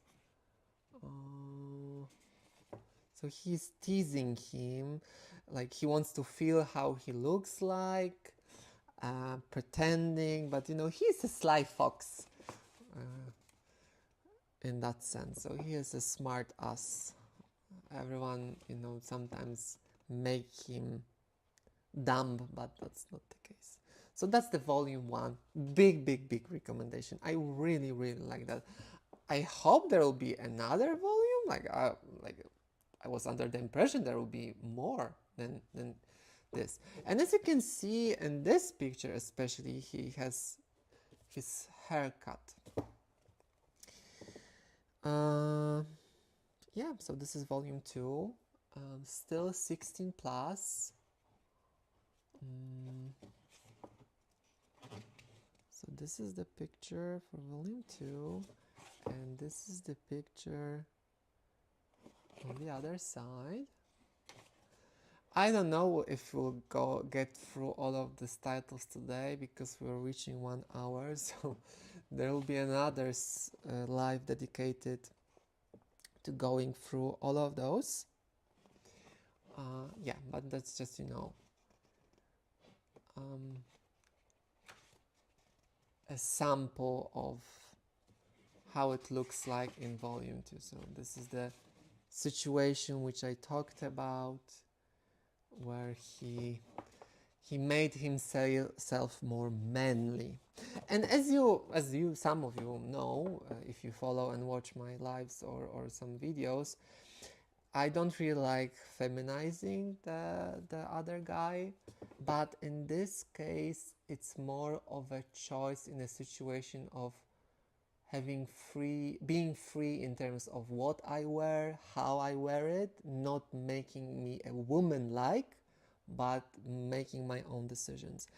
So he's teasing him, like he wants to feel how he looks like, pretending, but he's a sly fox in that sense. So he is a smart ass. Everyone, sometimes make him dumb, but that's not the case. So that's the volume 1. Big recommendation. I really like that. I hope there will be another volume. Like I was under the impression there will be more than this. And as you can see in this picture especially, he has his haircut. Yeah, so this is volume 2. Still 16 plus. So this is the picture for volume 2, and this is the picture on the other side. I don't know if we'll get through all of these titles today because we're reaching 1 hour, so there will be another live dedicated to going through all of those. Yeah, but that's just a sample of how it looks like in volume 2. So this is the situation which I talked about, where he made himself more manly. And as you some of you know, if you follow and watch my lives or some videos, I don't really like feminizing the other guy, but in this case it's more of a choice in a situation of being free in terms of what I wear, how I wear it, not making me a woman-like, but making my own decisions.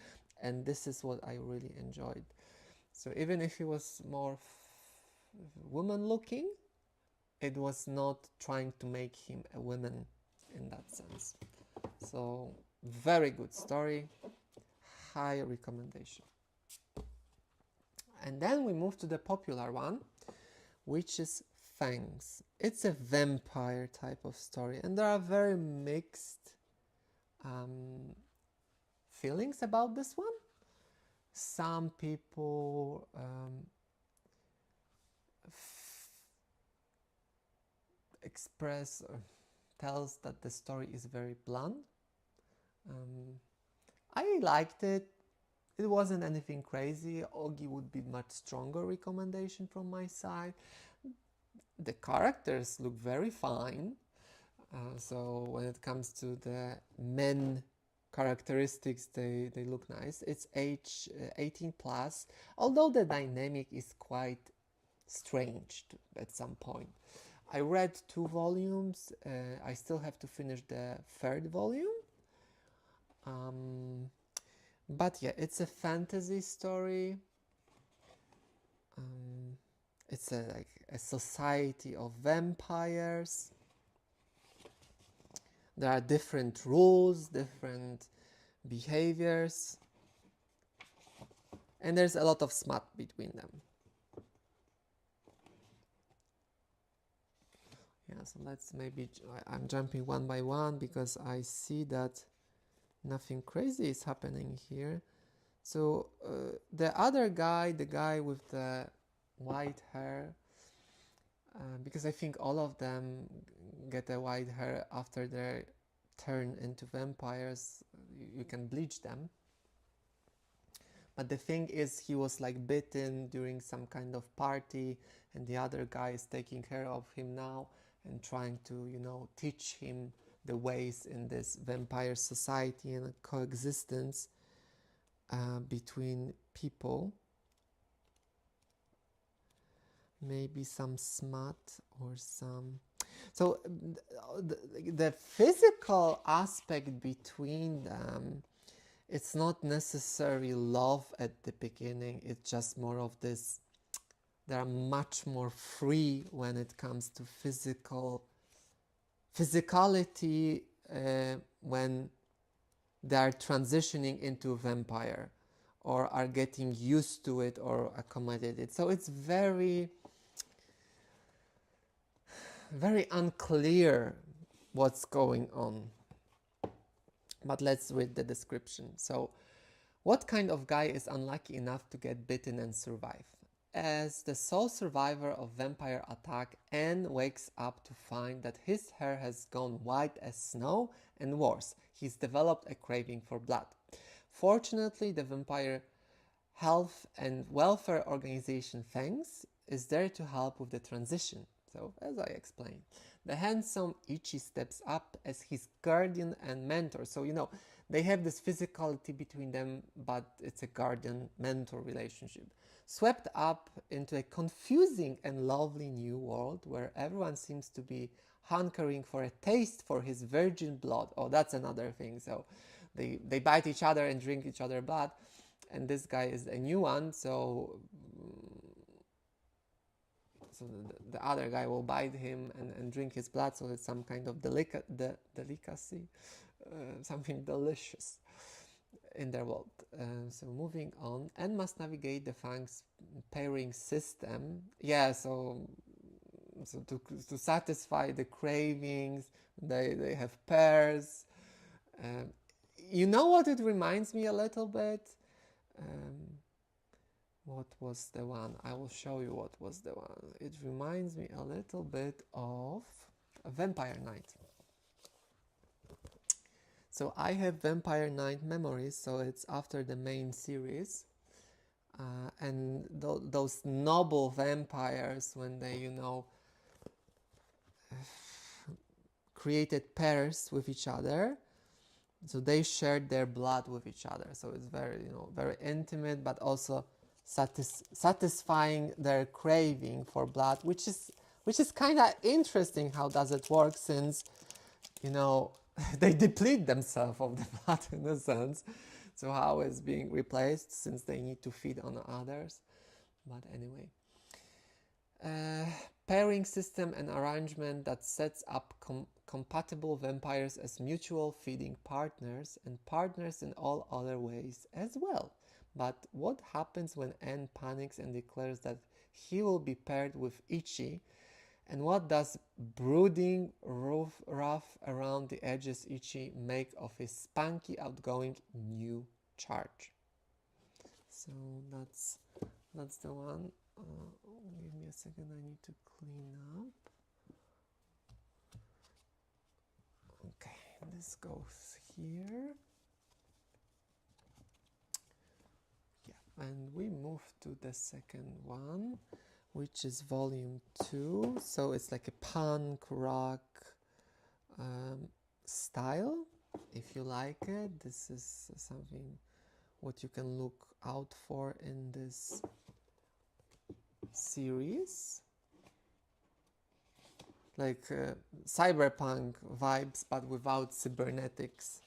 And this is what I really enjoyed. So even if he was more woman-looking, it was not trying to make him a woman in that sense. So very good story, high recommendation. And then we move to the popular one, which is Fangs. It's a vampire type of story, and there are very mixed feelings about this one. Some people tells that the story is very blunt. I liked it. It wasn't anything crazy. Auggie would be much stronger recommendation from my side. The characters look very fine. So when it comes to the men characteristics, they look nice. It's age 18 plus, although the dynamic is quite strange at some point. I read 2 volumes. I still have to finish the 3rd volume. But yeah, it's a fantasy story. It's like a society of vampires. There are different rules, different behaviors, and there's a lot of smut between them. Yeah, so let's maybe, I'm jumping one by one because I see that nothing crazy is happening here. So the other guy, the guy with the white hair, because I think all of them get a white hair after they turn into vampires. You can bleach them. But the thing is, he was like bitten during some kind of party, and the other guy is taking care of him now and trying to, you know, teach him the ways in this vampire society and coexistence between people. Maybe some smut or some... So the physical aspect between them, it's not necessarily love at the beginning. It's just more of this, they are much more free when it comes to physicality when they are transitioning into a vampire or are getting used to it or accommodated. So it's very unclear what's going on. But let's read the description. So, what kind of guy is unlucky enough to get bitten and survive? As the sole survivor of vampire attack, N wakes up to find that his hair has gone white as snow, and worse, he's developed a craving for blood. Fortunately, the vampire health and welfare organization Fangs is there to help with the transition. So, as I explained, the handsome Ichi steps up as his guardian and mentor. So, you know, they have this physicality between them, but it's a guardian-mentor relationship. Swept up into a confusing and lovely new world where everyone seems to be hankering for a taste for his virgin blood. Oh, that's another thing. So they bite each other and drink each other's blood. And this guy is a new one, so the other guy will bite him and drink his blood, so it's some kind of delicacy, something delicious in their world. So moving on, and must navigate the Fangs pairing system. Yeah, so to satisfy the cravings, they have pairs. You know what it reminds me a little bit? What was the one? I will show you what was the one. It reminds me a little bit of a Vampire Knight. So I have Vampire Knight memories, so it's after the main series. And those noble vampires, when they, you know, created pairs with each other, so they shared their blood with each other. So it's very, you know, very intimate, but also satisfying their craving for blood, which is kind of interesting. How does it work? Since, you know, they deplete themselves of the blood in a sense. So how is being replaced, since they need to feed on others? But anyway, pairing system and arrangement that sets up compatible vampires as mutual feeding partners and partners in all other ways as well. But what happens when N panics and declares that he will be paired with Ichi? And what does brooding, rough around the edges Ichi make of his spunky, outgoing new charge? So that's the one. Give me a second, I need to clean up. Okay, this goes here. Yeah, and we move to the second one, which is volume 2. So it's like a punk rock style. If you like it, this is something what you can look out for in this series. Like cyberpunk vibes, but without cybernetics.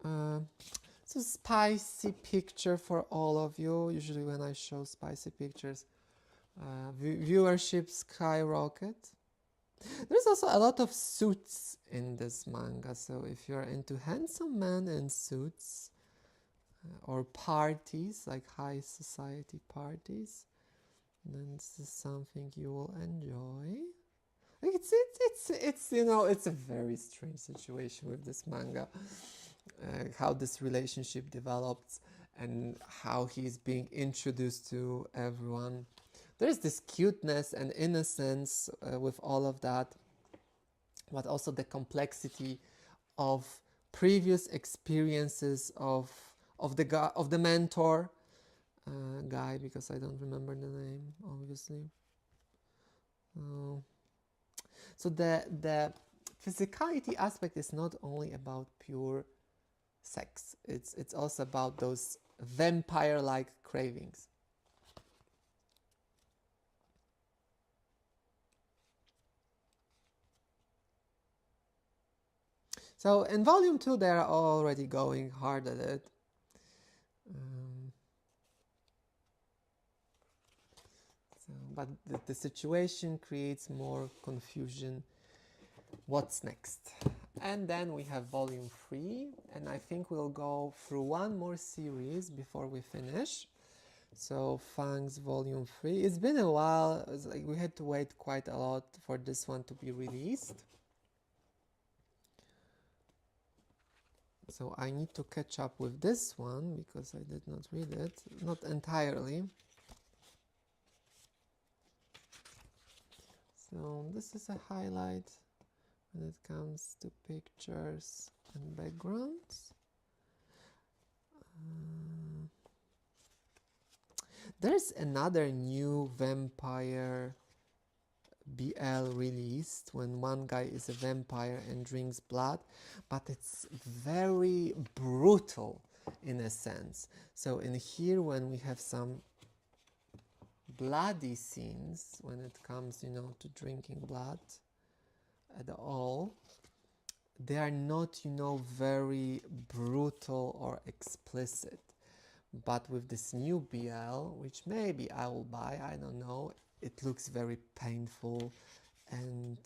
It's a spicy picture for all of you. Usually when I show spicy pictures, viewership skyrocket. There's also a lot of suits in this manga, so if you're into handsome men in suits or parties, like high society parties, then this is something you will enjoy. It's you know, it's a very strange situation with this manga, how this relationship develops and how he's being introduced to everyone. There's this cuteness and innocence with all of that, but also the complexity of previous experiences of the mentor guy, because I don't remember the name, obviously. So the physicality aspect is not only about pure sex. It's also about those vampire-like cravings. So in volume 2 they're already going hard at it. But the situation creates more confusion. What's next? And then we have volume 3, and I think we'll go through one more series before we finish. So Fangs volume 3. It's been a while. It's like we had to wait quite a lot for this one to be released. So I need to catch up with this one because I did not read it, not entirely. So this is a highlight when it comes to pictures and backgrounds. There's another new vampire BL released when one guy is a vampire and drinks blood, but it's very brutal in a sense. So in here, when we have some bloody scenes, when it comes, you know, to drinking blood at all, they are not, you know, very brutal or explicit. But with this new BL, which maybe I will buy, I don't know, it looks very painful and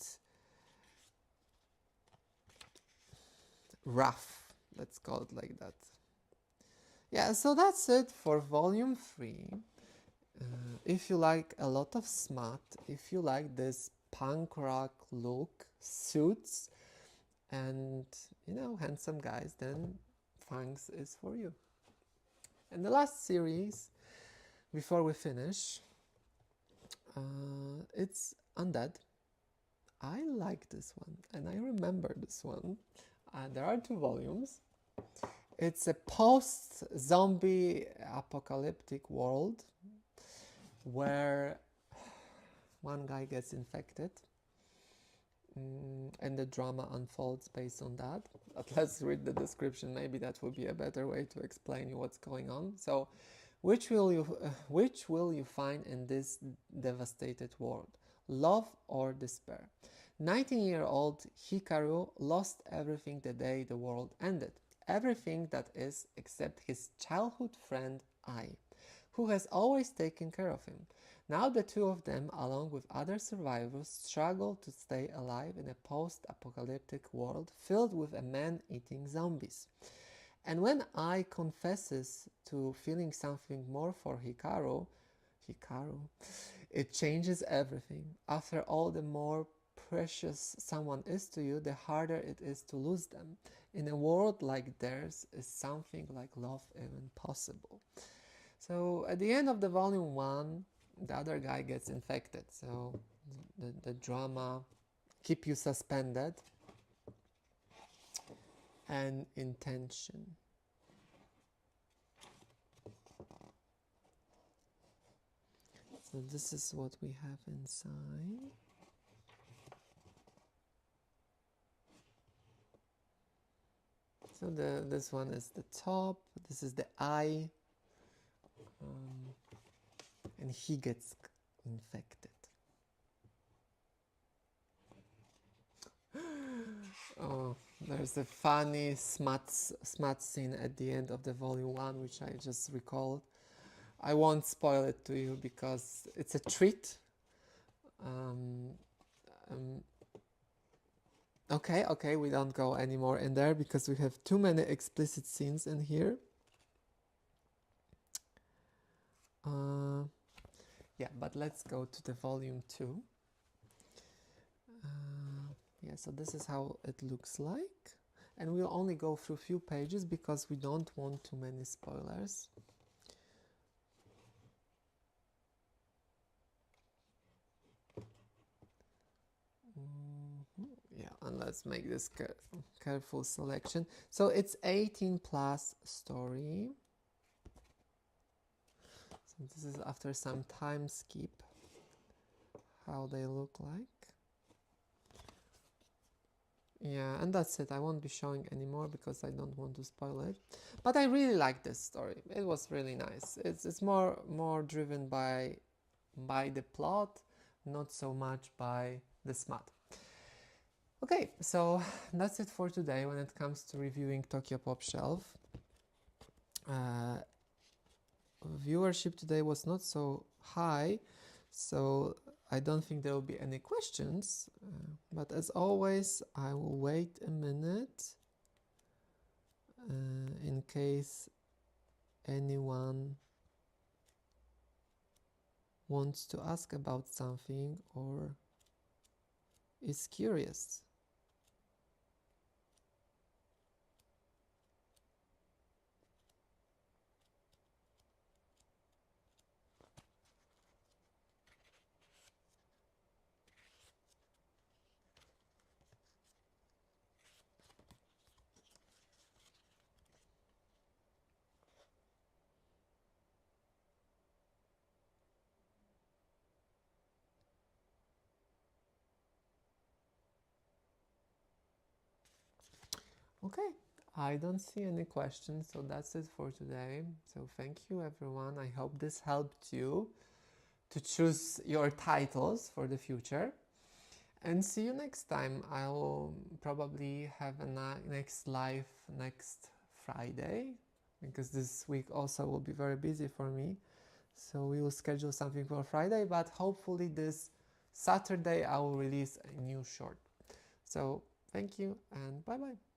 rough, let's call it like that. Yeah, so that's it for volume 3. If you like a lot of smut, if you like this punk rock look, suits, and, you know, handsome guys, then Fangs is for you. And the last series, before we finish, it's Undead. I like this one, and I remember this one. There are 2 volumes. It's a post-zombie apocalyptic world where one guy gets infected, and the drama unfolds based on that. But let's read the description. Maybe that will be a better way to explain you what's going on. So, which will you find in this devastated world? Love or despair? 19-year-old Hikaru lost everything the day the world ended. Everything that is, except his childhood friend Ai, who has always taken care of him. Now the 2 of them, along with other survivors, struggle to stay alive in a post-apocalyptic world filled with man-eating zombies. And when Ai confesses to feeling something more for Hikaru, it changes everything. After all, the more precious someone is to you, the harder it is to lose them. In a world like theirs, is something like love even possible? So at the end of the volume 1, the other guy gets infected. So the drama keep you suspended and in tension. So this is what we have inside. So this one is the top, this is the eye, and he gets infected. Oh, there's a funny smut scene at the end of the volume 1, which I just recalled. I won't spoil it to you because it's a treat. Okay, we don't go anymore in there because we have too many explicit scenes in here. Yeah, but let's go to the volume 2. Yeah, so this is how it looks like. And we'll only go through a few pages because we don't want too many spoilers. Yeah, and let's make this careful selection. So it's 18 plus story. So this is after some time skip, how they look like. Yeah, and that's it. I won't be showing anymore because I don't want to spoil it. But I really like this story. It was really nice. It's more driven by the plot, not so much by the smut. Okay, so that's it for today when it comes to reviewing Tokyopop Shelf. Viewership today was not so high, so I don't think there will be any questions, but as always I will wait a minute in case anyone wants to ask about something or is curious. Okay, I don't see any questions, so that's it for today. So thank you everyone. I hope this helped you to choose your titles for the future. And see you next time. I'll probably have a next live next Friday, because this week also will be very busy for me. So we will schedule something for Friday, but hopefully this Saturday I will release a new short. So thank you and bye bye.